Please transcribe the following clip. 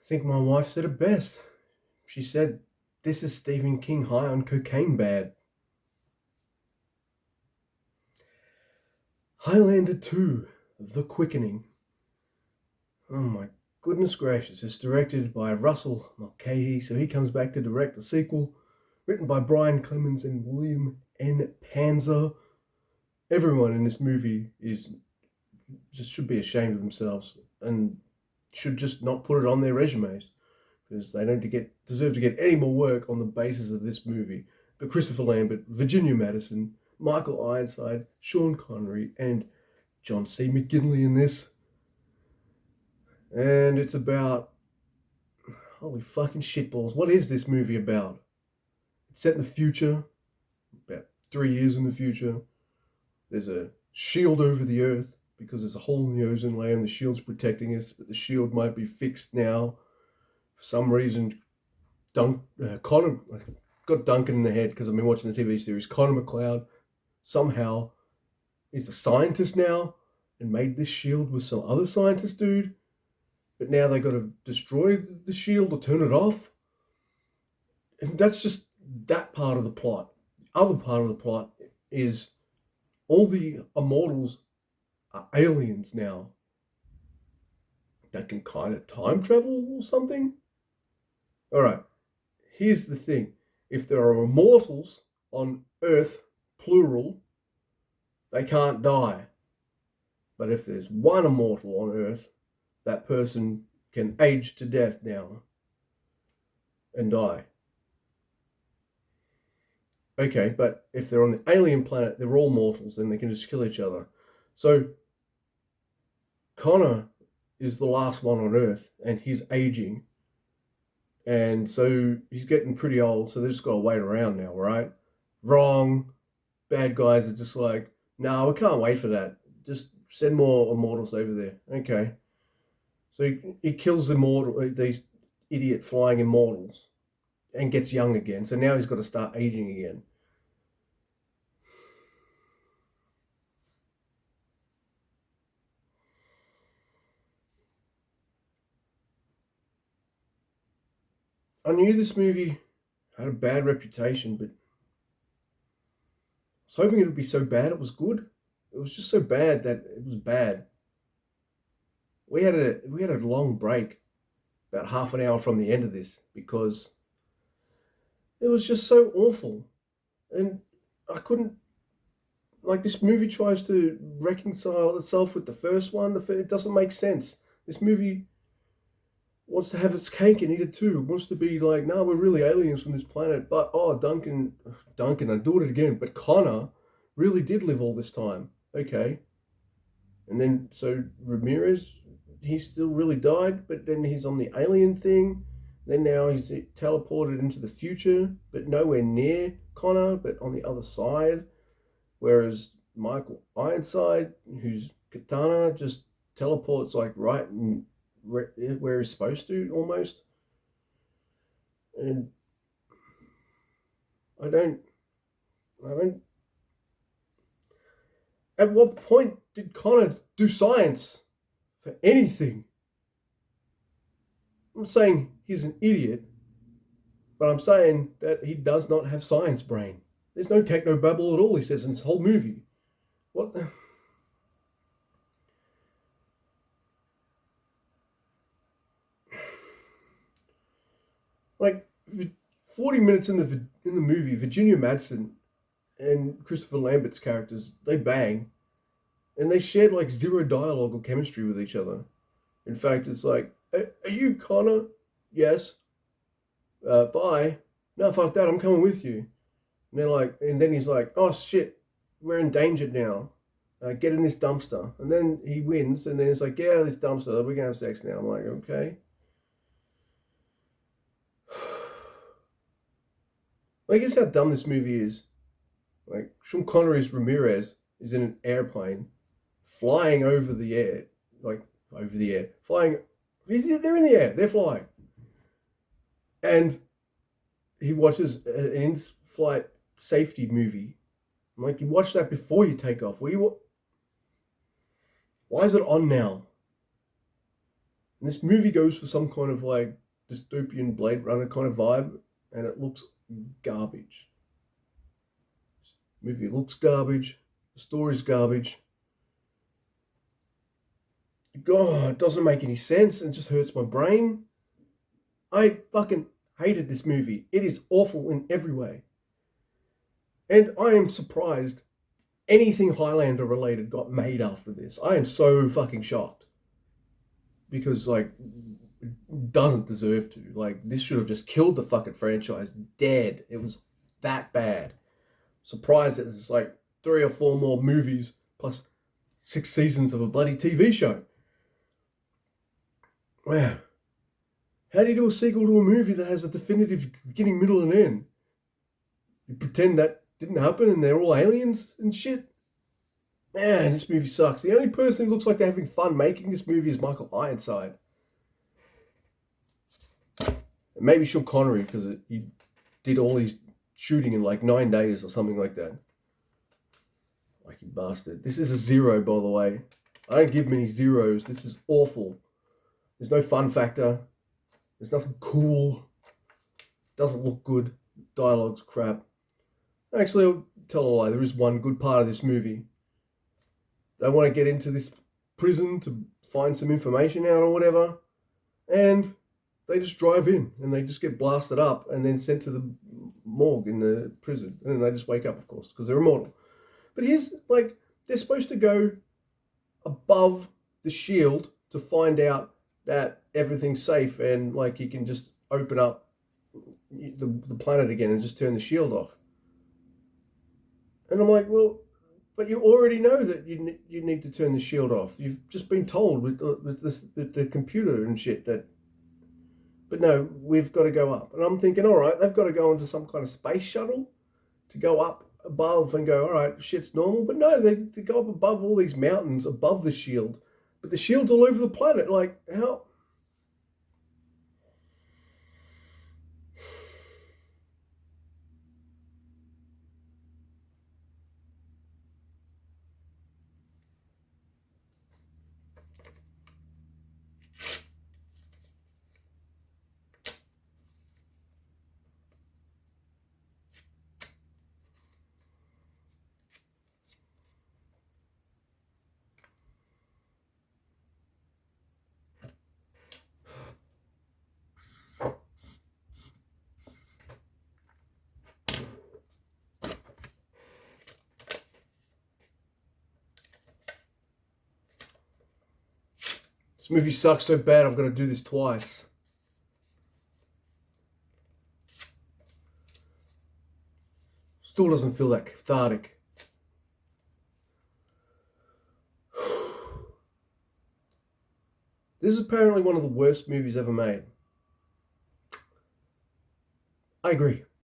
think my wife said it best. She said, "This is Stephen King high on cocaine bad." Highlander 2, The Quickening. Oh my goodness gracious. It's directed by Russell Mulcahy, so he comes back to direct the sequel. Written by Brian Clemens and William N. Panzer. Everyone in this movie should be ashamed of themselves and should just not put it on their resumes because they don't deserve to get any more work on the basis of this movie. But Christopher Lambert, Virginia Madison, Michael Ironside, Sean Connery, and John C. McGinley in this. And it's about, holy fucking shitballs, what is this movie about? It's set in the future, about 3 years in the future. There's a shield over the earth because there's a hole in the ozone layer and the shield's protecting us, but the shield might be fixed now. For some reason, Connor got Duncan in the head because I've been watching the TV series. Connor McLeod somehow is a scientist now and made this shield with some other scientist dude, but now they got to destroy the shield or turn it off. And that's just that part of the plot. The other part of the plot is all the immortals are aliens now that can kind of time travel or something. All right, here's the thing. If there are immortals on Earth, plural, they can't die. But if there's one immortal on Earth, that person can age to death now and die. Okay, but if they're on the alien planet, they're all mortals, then they can just kill each other. So Connor is the last one on Earth, and he's aging. And so he's getting pretty old, so they just got to wait around now, right? Wrong. Bad guys are just like, no, we can't wait for that. Just send more immortals over there. Okay. So he kills these idiot flying immortals and gets young again. So now he's got to start aging again. I knew this movie had a bad reputation, but I was hoping it would be so bad it was good. It was just so bad that it was bad. We had a long break, about half an hour from the end of this, because it was just so awful. And I couldn't, like, this movie tries to reconcile itself with the first one. It doesn't make sense. This movie wants to have its cake and eat it too. It wants to be like, no, we're really aliens from this planet. But, oh, Duncan, I do it again. But Connor really did live all this time. Okay. And then, so Ramirez, he still really died, but then he's on the alien thing. Then now he's teleported into the future, but nowhere near Connor, but on the other side. Whereas Michael Ironside, who's Katana, just teleports like right where he's supposed to almost. And I don't. At what point did Connor do science for anything? I'm saying he's an idiot, but I'm saying that he does not have science brain. There's no technobabble at all, he says, in this whole movie. What? Like 40 minutes in the movie, Virginia Madsen and Christopher Lambert's characters, they bang, and they shared like zero dialogue or chemistry with each other. In fact, it's like, are you Connor? Yes. Bye. No, fuck that. I'm coming with you. And they're like, and then he's like, oh shit, we're endangered now. Get in this dumpster. And then he wins, and then it's like, get out of this dumpster. We're gonna have sex now. I'm like, okay. Like, guess how dumb this movie is. Like, Sean Connery's Ramirez is in an airplane, flying over the air, like over the air, flying. They're in the air. They're flying, and he watches an in-flight safety movie. I'm like, you watch that before you take off. Why is it on now? And this movie goes for some kind of like dystopian Blade Runner kind of vibe, and it looks garbage. The movie looks garbage. The story's garbage. God, it doesn't make any sense and just hurts my brain. I fucking hated this movie. It is awful in every way. And I am surprised anything Highlander related got made after this. I am so fucking shocked. Because, like, it doesn't deserve to. Like, this should have just killed the fucking franchise dead. It was that bad. Surprised that there's like 3 or 4 more movies plus 6 seasons of a bloody TV show. Wow. How do you do a sequel to a movie that has a definitive beginning, middle, and end? You pretend that didn't happen and they're all aliens and shit? Man, this movie sucks. The only person who looks like they're having fun making this movie is Michael Ironside. And maybe Sean Connery, because he did all his shooting in like 9 days or something like that. Like you bastard. This is a 0, by the way. I don't give many zeros. This is awful. There's no fun factor. There's nothing cool. Doesn't look good. Dialogue's crap. Actually, I'll tell a lie. There is one good part of this movie. They want to get into this prison to find some information out or whatever. And they just drive in and they just get blasted up and then sent to the morgue in the prison. And then they just wake up, of course, because they're immortal. But here's, like, they're supposed to go above the shield to find out that everything's safe and, like, you can just open up the planet again and just turn the shield off. And I'm like, well, but you already know that you need to turn the shield off. You've just been told with the computer and shit that. But no, we've got to go up. And I'm thinking, all right, they've got to go into some kind of space shuttle to go up above and go, all right, shit's normal. But no, they go up above all these mountains above the shield. But the shield's all over the planet. Like, how? This movie sucks so bad, I'm going to do this twice. Still doesn't feel that cathartic. This is apparently one of the worst movies ever made. I agree.